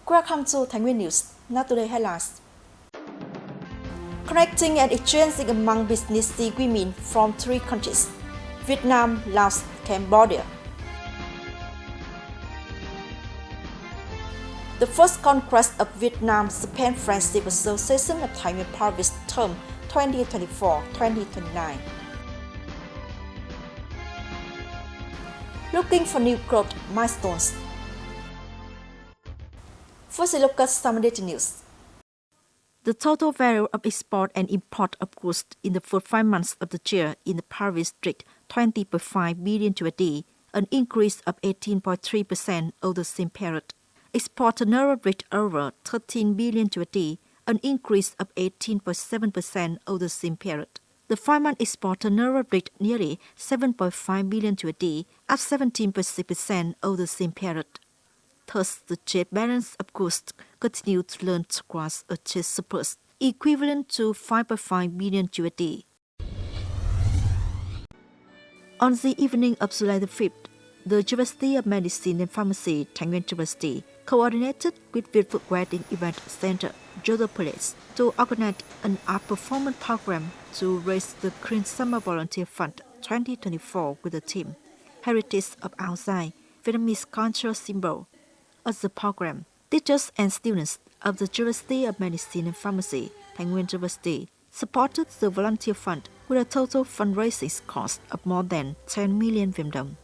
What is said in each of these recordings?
Welcome to Thái Nguyên News. Now today headlines. Connecting and exchanging among business women from 3 countries: Vietnam, Laos, Cambodia. The first Congress of Vietnam-Japan Friendship Association of Thái Nguyên Province term 2024-2029. Looking for new growth milestones. First, a look at some data news. The total value of export and import of goods in the first 5 months of the year in the province reached 20.5 billion USD, an increase of 18.3% over the same period. Export turnover reached over 13 billion USD, an increase of 18.7% over the same period. The 5-month export turnover reached nearly 7.5 billion USD, up 17.6% over the same period. Thus, the trade balance of goods continued to learn towards a trade surplus, equivalent to 5.5 billion USD. On the evening of July the 5th, the University of Medicine and Pharmacy, Thái Nguyên University, coordinated with Virtual Wedding Event Center, Jodha Place, to organize an art performance program to raise the Korean Summer Volunteer Fund 2024 with the theme Heritage of Outside, Vietnamese Cultural Symbol. At the program, teachers and students of the University of Medicine and Pharmacy, Thái Nguyên University, supported the volunteer fund with a total fundraising cost of more than 10 million Vietnam đồng.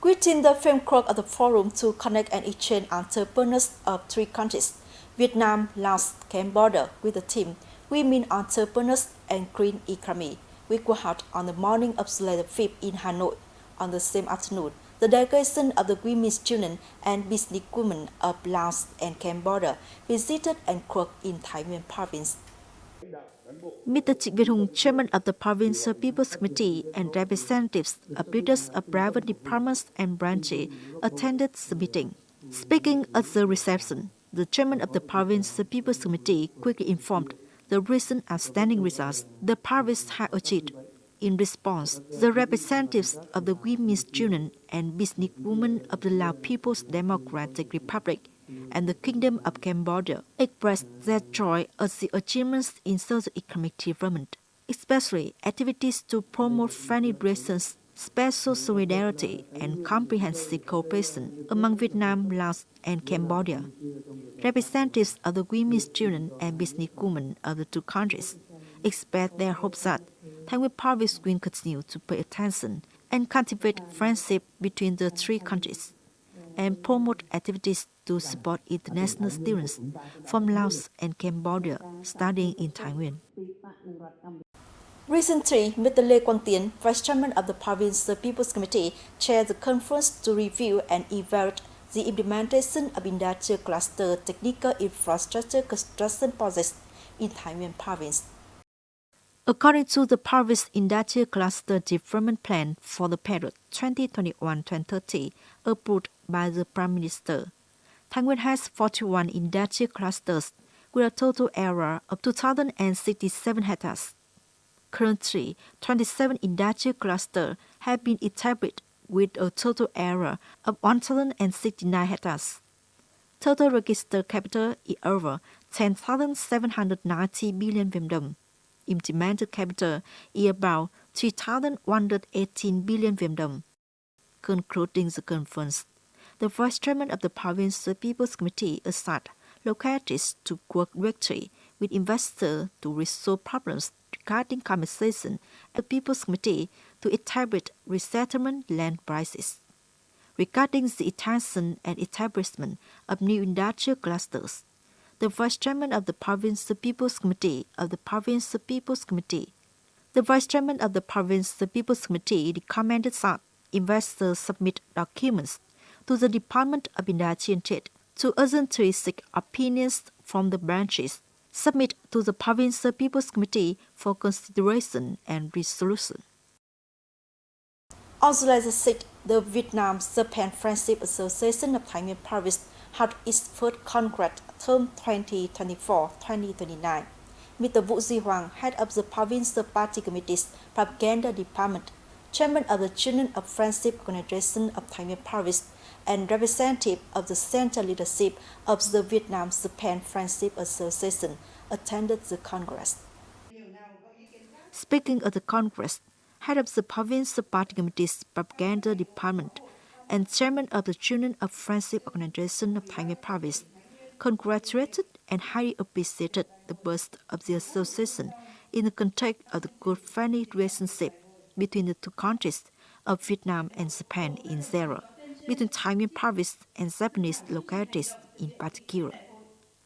Within the framework of the forum to connect and exchange entrepreneurs of 3 countries, Vietnam, Laos, Cambodia, with the theme Women Entrepreneurs and Green Economy, we go out on the morning of July the 5th in Hanoi. On the same afternoon, the delegation of the women students and businesswomen of Laos and Cambodia visited and worked in Thái Nguyên Province. Mr. Trịnh Việt Hùng, chairman of the Provincial People's Committee, and representatives of leaders of private departments and branches attended the meeting. Speaking at the reception, the chairman of the Provincial People's Committee quickly informed the recent outstanding results the province had achieved. In response, the representatives of the women students and businesswomen of the Lao People's Democratic Republic and the Kingdom of Cambodia expressed their joy at the achievements in socio-economic development, especially activities to promote friendly relations, special solidarity, and comprehensive cooperation among Vietnam, Laos, and Cambodia. Representatives of the women students and businesswomen of the 2 countries expressed their hopes that Thái Nguyên Province will continue to pay attention and cultivate friendship between the 3 countries and promote activities to support international students from Laos and Cambodia studying in Thái Nguyên. Recently, Mr. Lê Quang Tiến, Vice Chairman of the Provincial People's Committee, chaired the conference to review and evaluate the implementation of industrial cluster technical infrastructure construction projects in Thái Nguyên Province. According to the province industrial cluster development plan for the period 2021-2030 approved by the Prime Minister, Thái Nguyên has 41 industrial clusters with a total area of 2,067 hectares. Currently, 27 industrial clusters have been established with a total area of 1,069 hectares. Total registered capital is over 10,790 billion Vietnam đồng. Implemented capital is about 3,118 billion Vietnam đồng. Concluding the conference, the Vice Chairman of the Provincial People's Committee assigned localities to work directly with investors to resolve problems regarding compensation and the People's Committee to establish resettlement land prices. Regarding the extension and establishment of new industrial clusters, the Vice Chairman of the Provincial People's Committee recommended that investors submit documents to the Department of Industry and Trade to urgently seek opinions from the branches, submit to the Provincial People's Committee for consideration and resolution. On July 6th, the Vietnam-Japan Friendship Association of Thái Nguyên Province had its first Congress term 2024-2029. Mr. Vũ Duy Hoàng, head of the Provincial Party Committee's Propaganda Department, chairman of the Union of Friendship Organization of Thái Nguyên Province, and representative of the Center leadership of the Vietnam-Japan Friendship Association attended the Congress. Speaking at the Congress, head of the Provincial Party Committee's Propaganda Department and chairman of the Union of Friendship Organization of Thái Nguyên Province, congratulated and highly appreciated the birth of the association in the context of the good friendly relationship between the two countries of Vietnam and Japan in general, between Thái Nguyên Province and Japanese localities in particular.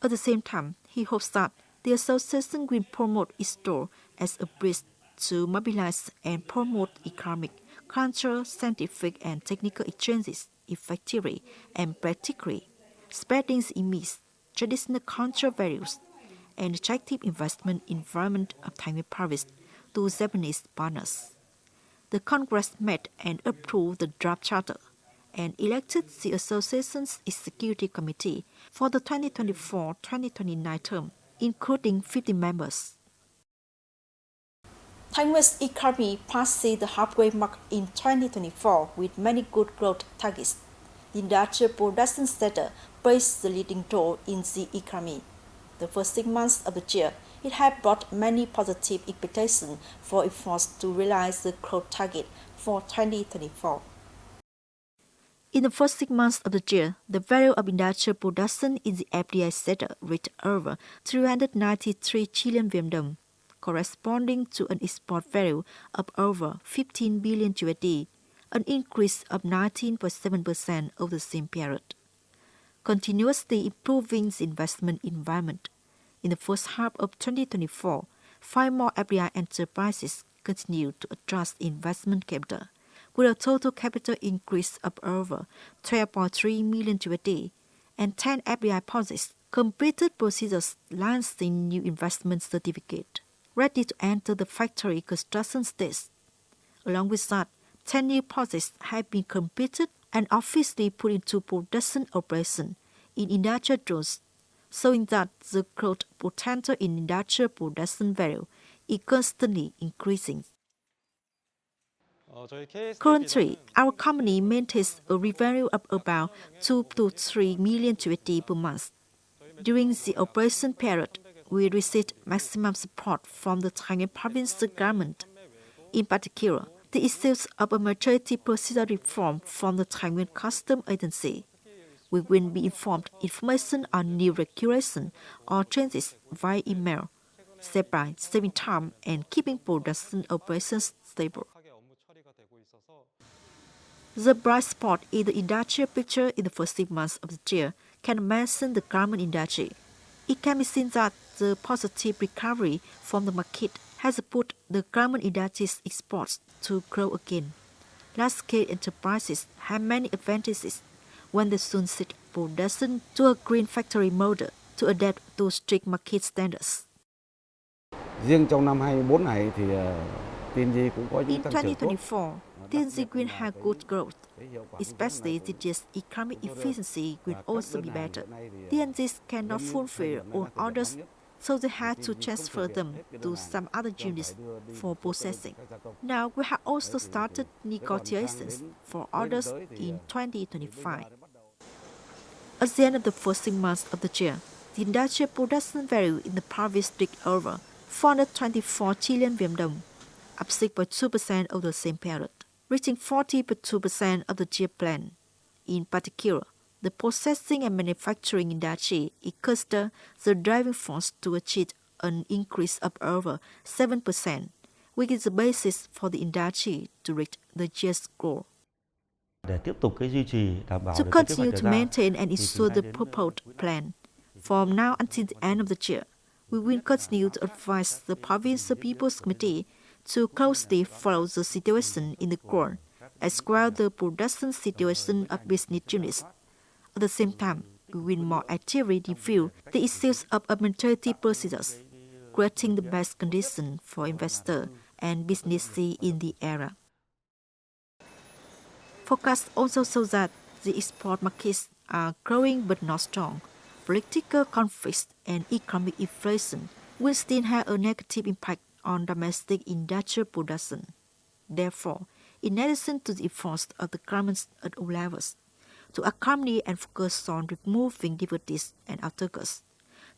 At the same time, he hopes that the association will promote its role as a bridge to mobilize and promote economic, cultural, scientific, and technical exchanges effectively and practically, spreading the image, traditional cultural values, and attractive investment environment of Thái Nguyên Province to Japanese partners. The Congress met and approved the draft charter and elected the association's executive committee for the 2024-2029 term, including 50 members. Thái Nguyên economy passed the halfway mark in 2024 with many good growth targets. The industrial production sector plays the leading role in the economy. The first 6 months of the year, it has brought many positive expectations for efforts to realize the growth target for 2024. In the first 6 months of the year, the value of industrial production in the FDI sector reached over 393 trillion Vietnam dong, corresponding to an export value of over 15 billion USD, an increase of 19.7% over the same period. Continuously improving the investment environment. In the first half of 2024, 5 more FDI enterprises continued to attract investment capital, with a total capital increase of over 12.3 million USD, and 10 FDI projects completed procedures launching new investment certificate, ready to enter the factory construction stage. Along with that, 10 new projects have been completed and officially put into production operation in industrial zones, showing that the growth potential in industrial production value is constantly increasing. Currently, our company maintains a revenue of about 2 to 3 million USD per month. During the operation period, we received maximum support from the Thái Nguyên provincial government. In particular, the issues of a maturity procedure reform from the Thái Nguyên Custom Agency. We will be informed information on new regulation or changes via email, thereby saving time and keeping production operations stable. The bright spot in the industrial picture in the first 6 months of the year can mention the garment industry. It can be seen that the positive recovery from the market has put the garment industry's exports to grow again. Large-scale enterprises have many advantages when they soon shift production to a green factory model to adapt to strict market standards. Riêng trong năm 24 này thì TNG cũng có những In tăng trưởng tốt. 2024, TNG will have good growth, especially the year's economic efficiency will also be better. TNGs cannot fulfill all orders, so they had to transfer them to some other units for processing. Now we have also started negotiations for orders in 2025. At the end of the first 6 months of the year, the industrial production value in the province reached over 424 trillion Vietnam dong, up 6.2% over the same period, reaching 40.2% of the year plan. In particular, the processing and manufacturing industry is considered the driving force to achieve an increase of over 7%, which is the basis for the industry to reach the year's goal. To continue to maintain and ensure the proposed plan, from now until the end of the year, we will continue to advise the Provincial People's Committee to closely follow the situation in the ground, as well as the production situation of business units. At the same time, we will more actively review the issues of administrative procedures, creating the best conditions for investors and businesses in the area. Forecasts also show that the export markets are growing but not strong. Political conflicts and economic inflation will still have a negative impact on domestic industrial production. Therefore, in addition to the efforts of the governments at all levels, to accompany and focus on removing devotees and outtakers.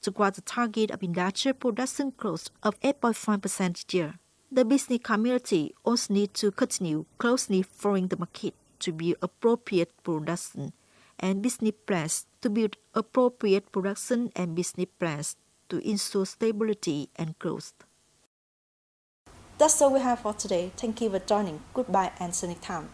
Toward the target of industrial production growth of 8.5% each year, the business community also needs to continue closely following the market to build appropriate production and business plans to ensure stability and growth. That's all we have for today. Thank you for joining. Goodbye and see you next time.